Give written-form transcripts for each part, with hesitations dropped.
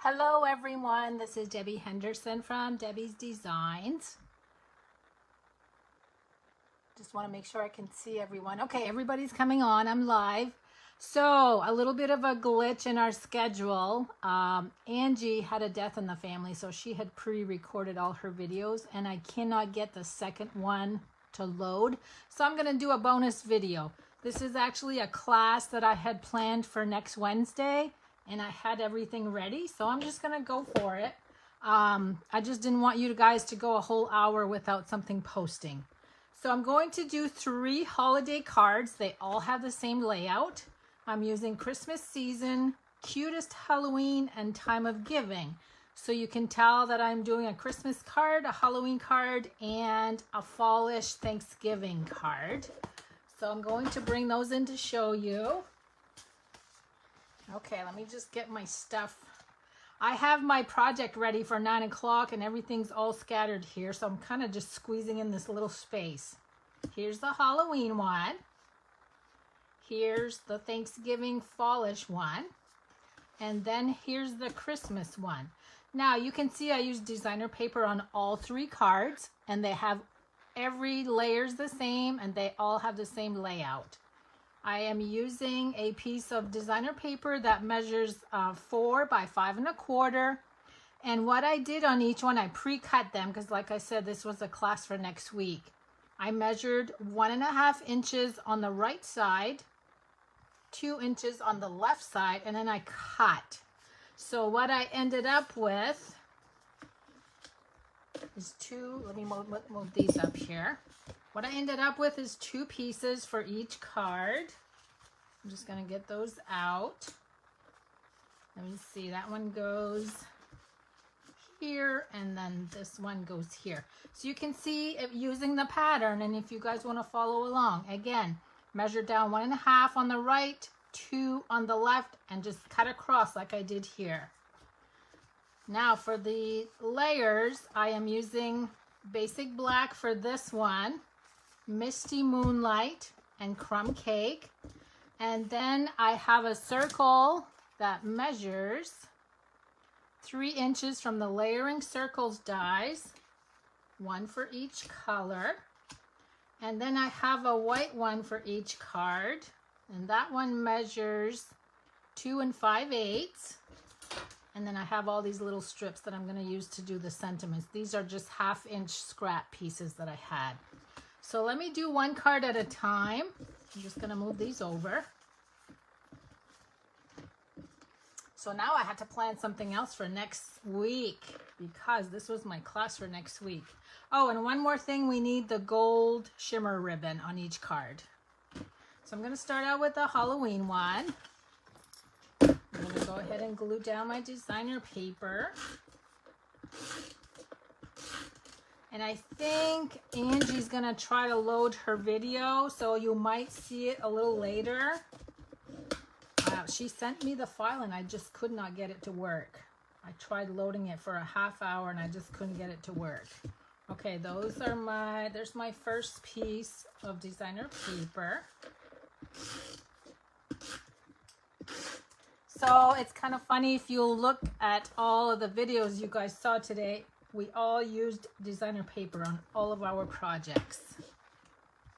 Hello everyone, this is Debbie Henderson from Debbie's Designs. Just want to make sure I can see everyone. Okay, everybody's coming on, I'm live. So, a little bit of a glitch in our schedule. Angie had a death in the family, so she had pre-recorded all her videos and I cannot get the second one to load. So I'm going to do a bonus video. This is actually a class that I had planned for next Wednesday. And I had everything ready, so I'm just gonna go for it. I just didn't want you guys to go a whole hour without something posting. So I'm going to do 3 holiday cards. They all have the same layout. I'm using Christmas season, cutest Halloween, and time of giving. So you can tell that I'm doing a Christmas card, a Halloween card, and a fallish Thanksgiving card. So I'm going to bring those in to show you. Okay, let me just get my stuff. I have my project ready for 9 o'clock and everything's all scattered here, so I'm kind of just squeezing in this little space. Here's the Halloween one. Here's the Thanksgiving fallish one. And then here's the Christmas one. Now you can see I use designer paper on all 3 cards and they have every layer's the same and they all have the same layout. I am using a piece of designer paper that measures 4 by 5 1/4. And what I did on each one, I pre-cut them because like I said, this was a class for next week. I measured 1.5 inches on the right side, 2 inches on the left side, and then I cut. So what I ended up with is 2, let me move these up here. What I ended up with is 2 pieces for each card. I'm just going to get those out. Let me see, that one goes here and then this one goes here. So you can see it using the pattern, and if you guys want to follow along, again, measure down 1.5 on the right, 2 on the left, and just cut across like I did here. Now for the layers, I am using basic black for this one, Misty Moonlight, and Crumb Cake. And then I have a circle that measures 3 inches from the layering circles dies, 1 for each color. And then I have a white one for each card, and that one measures 2 5/8. And then I have all these little strips that I'm going to use to do the sentiments. These are just 1/2 inch scrap pieces that I had. So let me do one card at a time. I'm just going to move these over. So now I have to plan something else for next week because this was my class for next week. Oh, and one more thing, we need the gold shimmer ribbon on each card. So I'm going to start out with the Halloween one. I'm going to go ahead and glue down my designer paper. And I think Angie's going to try to load her video, so you might see it a little later. She sent me the file and I just could not get it to work. I tried loading it for a ½ hour and I just couldn't get it to work. Okay, those are there's my first piece of designer paper. So it's kind of funny, if you look at all of the videos you guys saw today, we all used designer paper on all of our projects.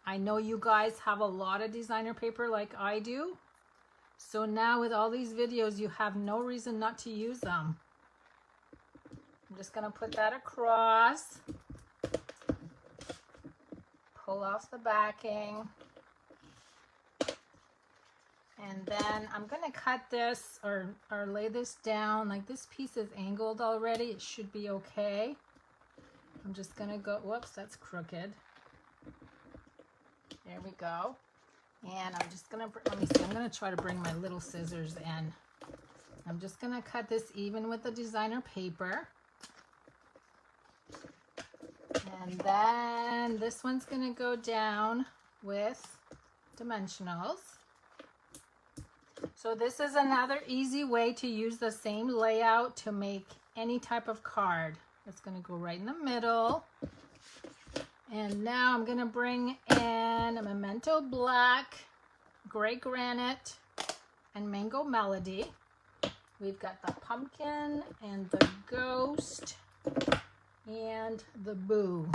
I know you guys have a lot of designer paper like I do. So now with all these videos, you have no reason not to use them. I'm just going to put that across. Pull off the backing. And then I'm going to cut this or lay this down. Like, this piece is angled already. It should be okay. I'm just going to go, whoops, that's crooked. There we go. And I'm just going to, let me see, I'm going to try to bring my little scissors in. I'm just going to cut this even with the designer paper. And then this one's going to go down with dimensionals. So this is another easy way to use the same layout to make any type of card. It's going to go right in the middle. And now I'm going to bring in a Memento Black, Gray Granite, and Mango Melody We've got the pumpkin and the ghost and the boo.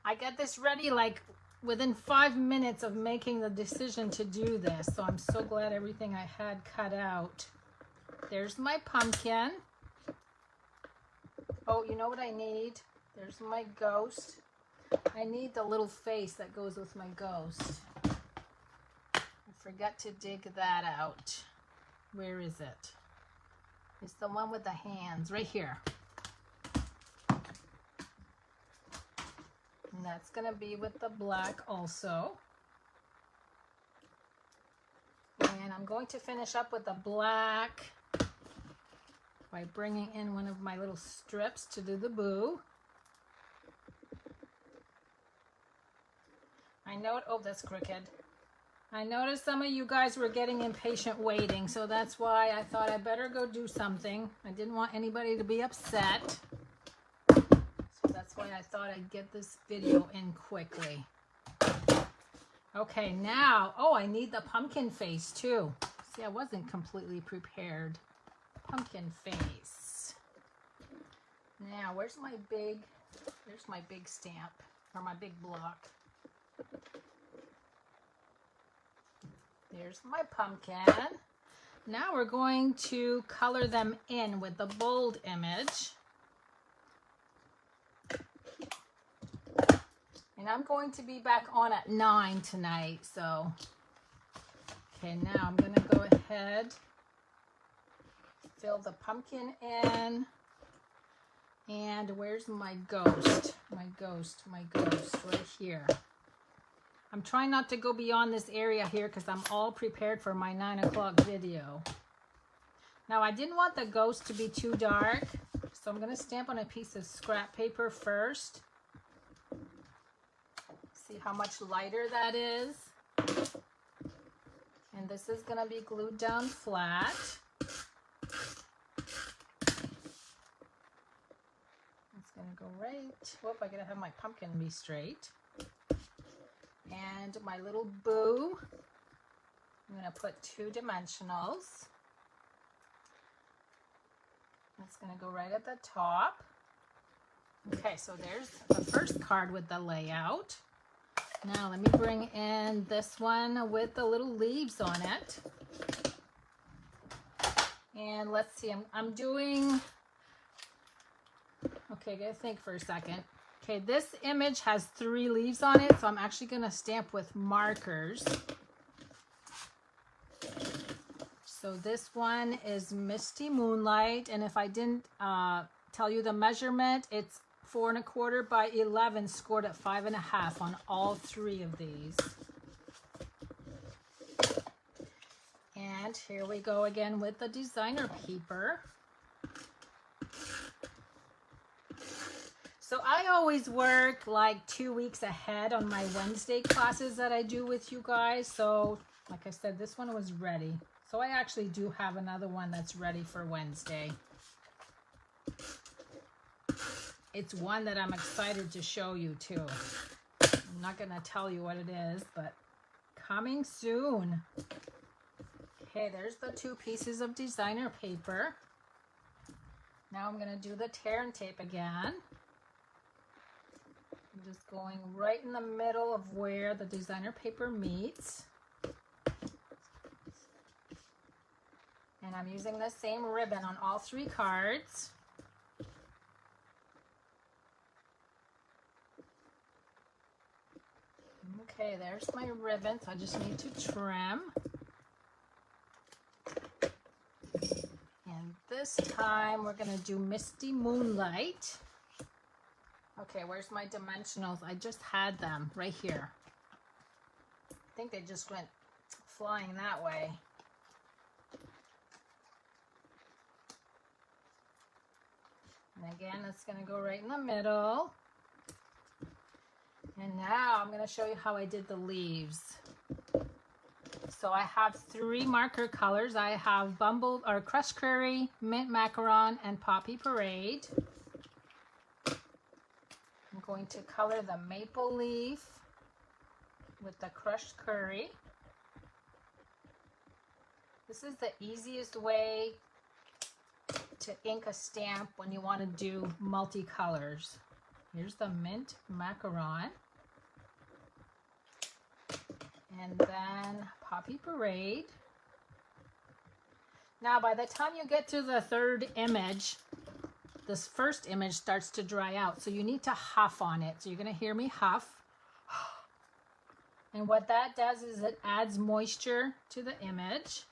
I got this ready like within 5 minutes of making the decision to do this, so I'm so glad everything I had cut out. There's my pumpkin. Oh, you know what I need? There's my ghost. I need the little face that goes with my ghost. I forgot to dig that out. Where is it? It's the one with the hands, right here. And that's going to be with the black also. And I'm going to finish up with the black by bringing in one of my little strips to do the boo. I know, oh, that's crooked. I noticed some of you guys were getting impatient waiting, so that's why I thought I better go do something. I didn't want anybody to be upset. So that's why I thought I'd get this video in quickly. Okay, now, oh, I need the pumpkin face too. See, I wasn't completely prepared. Pumpkin face. Now, where's my big, there's my big stamp, or my big block. There's my pumpkin. Now we're going to color them in with the bold image. And I'm going to be back on at 9 tonight, so. Okay, now I'm gonna go ahead, fill the pumpkin in. And where's my ghost? My ghost right here. I'm trying not to go beyond this area here because I'm all prepared for my 9 o'clock video. Now I didn't want the ghost to be too dark, so I'm gonna stamp on a piece of scrap paper first. See how much lighter that is. And this is gonna be glued down flat. It's gonna go right, whoop, I gotta have my pumpkin be straight. And my little boo, I'm gonna put 2 dimensionals. That's gonna go right at the top. Okay, so there's the first card with the layout. Now let me bring in this one with the little leaves on it. And let's see, I'm doing, okay, gotta think for a second. Okay, this image has 3 leaves on it, so I'm actually gonna stamp with markers. So this one is Misty Moonlight, and if I didn't tell you the measurement, it's 4 1/4 by 11, scored at 5 1/2 on all 3 of these. And here we go again with the designer paper. So I always work like 2 weeks ahead on my Wednesday classes that I do with you guys. So like I said, this one was ready. So I actually do have another one that's ready for Wednesday. It's one that I'm excited to show you too. I'm not gonna tell you what it is, but coming soon. Okay, there's the 2 pieces of designer paper. Now I'm gonna do the tear and tape again. I'm just going right in the middle of where the designer paper meets. And I'm using the same ribbon on all 3 cards. Okay, there's my ribbon, so I just need to trim. And this time we're gonna do Misty Moonlight. Okay, where's my dimensionals? I just had them right here. I think they just went flying that way. And again, it's gonna go right in the middle. And now I'm gonna show you how I did the leaves. So I have 3 marker colors. I have Crushed Curry, Mint Macaron, and Poppy Parade. I'm going to color the maple leaf with the Crushed Curry. This is the easiest way to ink a stamp when you want to do multicolors. Here's the mint macaron. And then Poppy Parade. Now, by the time you get to the third image, this first image starts to dry out. So you need to huff on it. So you're going to hear me huff. And what that does is it adds moisture to the image.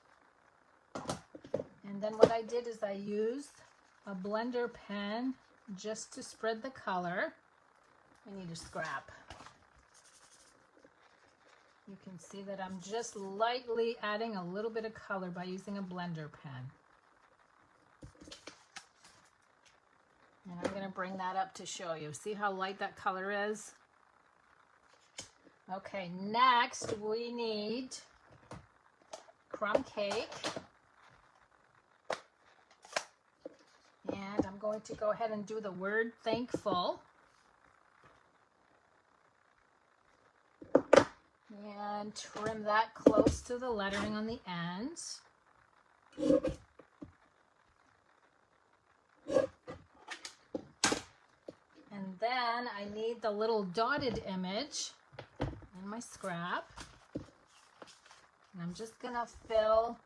And then what I did is I used a blender pen just to spread the color. I need a scrap. You can see that I'm just lightly adding a little bit of color by using a blender pen. And I'm going to bring that up to show you. See how light that color is? Okay, next we need crumb cake. And I'm going to go ahead and do the word thankful. And trim that close to the lettering on the ends. And then I need the little dotted image in my scrap. And I'm just going to fill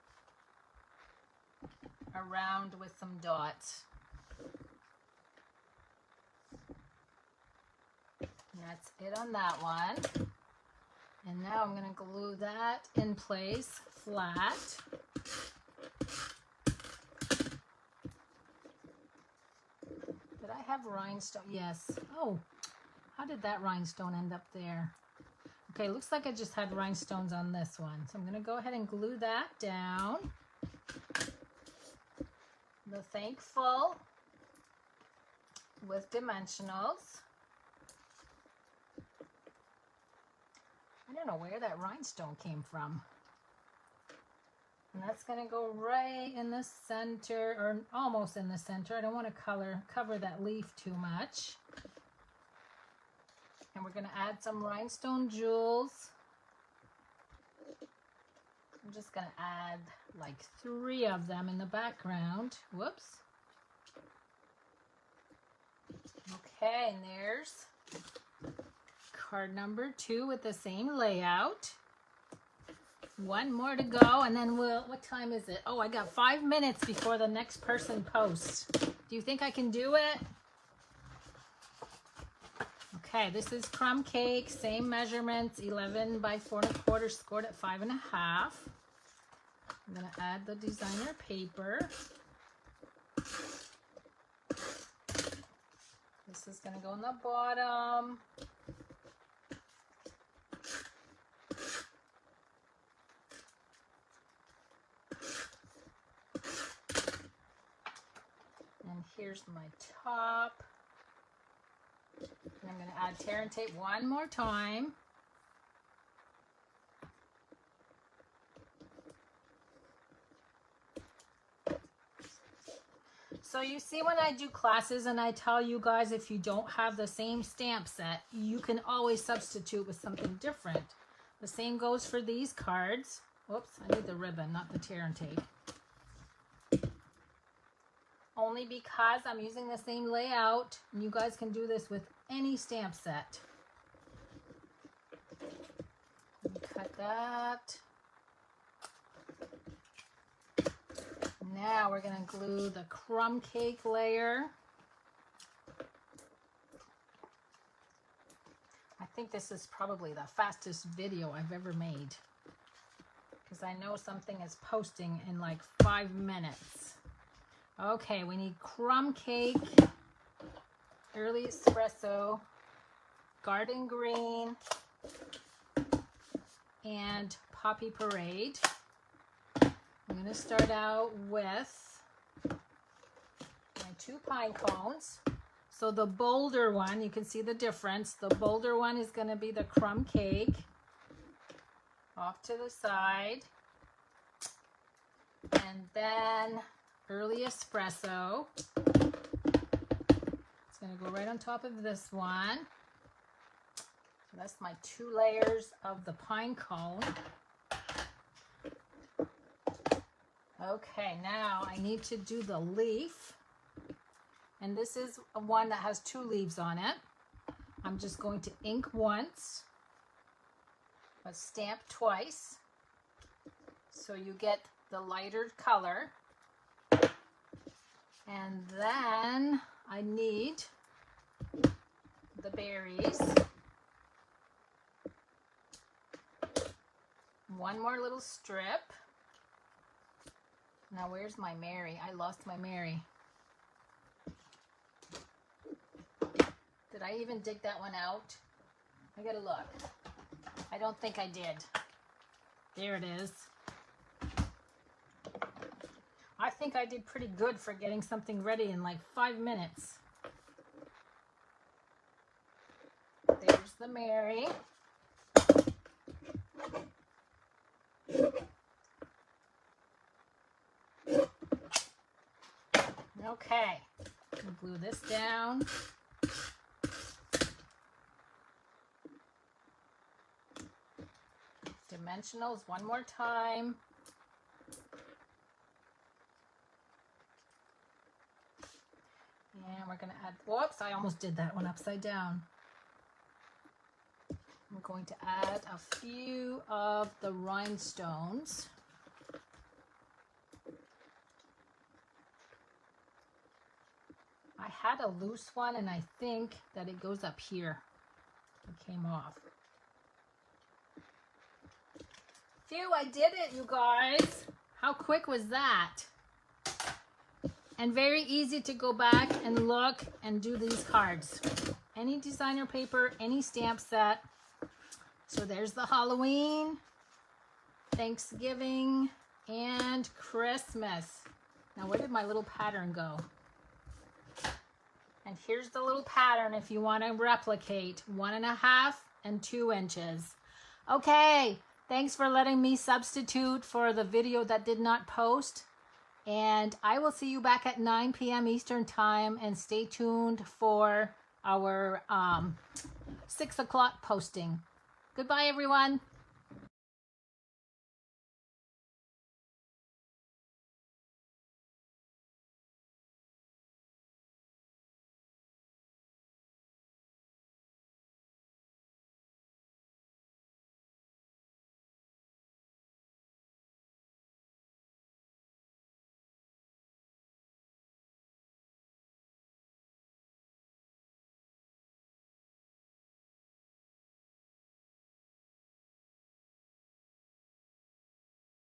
around with some dots. And that's it on that one. And now I'm going to glue that in place flat. Did I have rhinestone? Yes. Oh, how did that rhinestone end up there? Okay, looks like I just had rhinestones on this one. So I'm going to go ahead and glue that down. The thankful with dimensionals. I don't know where that rhinestone came from. And that's going to go right in the center, or almost in the center. I don't want to cover that leaf too much. And we're going to add some rhinestone jewels. I'm just going to add like 3 of them in the background. Whoops. Okay, and there's card number 2 with the same layout. 1 more to go, and then what time is it? Oh, I got 5 minutes before the next person posts. Do you think I can do it? Okay, this is crumb cake, same measurements, 11 by 4 1/4, scored at 5 1/2. I'm going to add the designer paper. This is going to go on the bottom. And here's my top. And I'm going to add tear and tape 1 more time. So you see, when I do classes and I tell you guys, if you don't have the same stamp set, you can always substitute with something different. The same goes for these cards. Whoops, I need the ribbon, not the tear and tape. Only because I'm using the same layout, and you guys can do this with any stamp set. Cut that. Now we're going to glue the crumb cake layer. I think this is probably the fastest video I've ever made, because I know something is posting in like 5 minutes. Okay, we need crumb cake, early espresso, garden green, and Poppy Parade. I'm going to start out with my 2 pine cones. So the bolder one, you can see the difference. The bolder one is going to be the crumb cake. Off to the side. And then early espresso. It's going to go right on top of this one. So that's my 2 layers of the pine cone. Okay, now I need to do the leaf. And this is one that has 2 leaves on it. I'm just going to ink once, but stamp twice. So you get the lighter color. And then I need the berries. One more little strip. Now where's my Mary? I lost my Mary. Did I even dig that one out? I gotta look. I don't think I did. There it is. I think I did pretty good for getting something ready in like 5 minutes. There's the Mary. Okay, glue this down. Dimensionals one more time. And we're going to add, whoops, I almost did that one upside down. I'm going to add a few of the rhinestones. I had a loose one and I think that it goes up here. It came off. Phew, I did it, you guys. How quick was that? And very easy to go back and look and do these cards. Any designer paper, any stamp set. So there's the Halloween, Thanksgiving, and Christmas. Now where did my little pattern go? And here's the little pattern if you want to replicate 1.5 and 2 inches. Okay, thanks for letting me substitute for the video that did not post. And I will see you back at 9 p.m. Eastern time, and stay tuned for our 6 o'clock posting. Goodbye, everyone.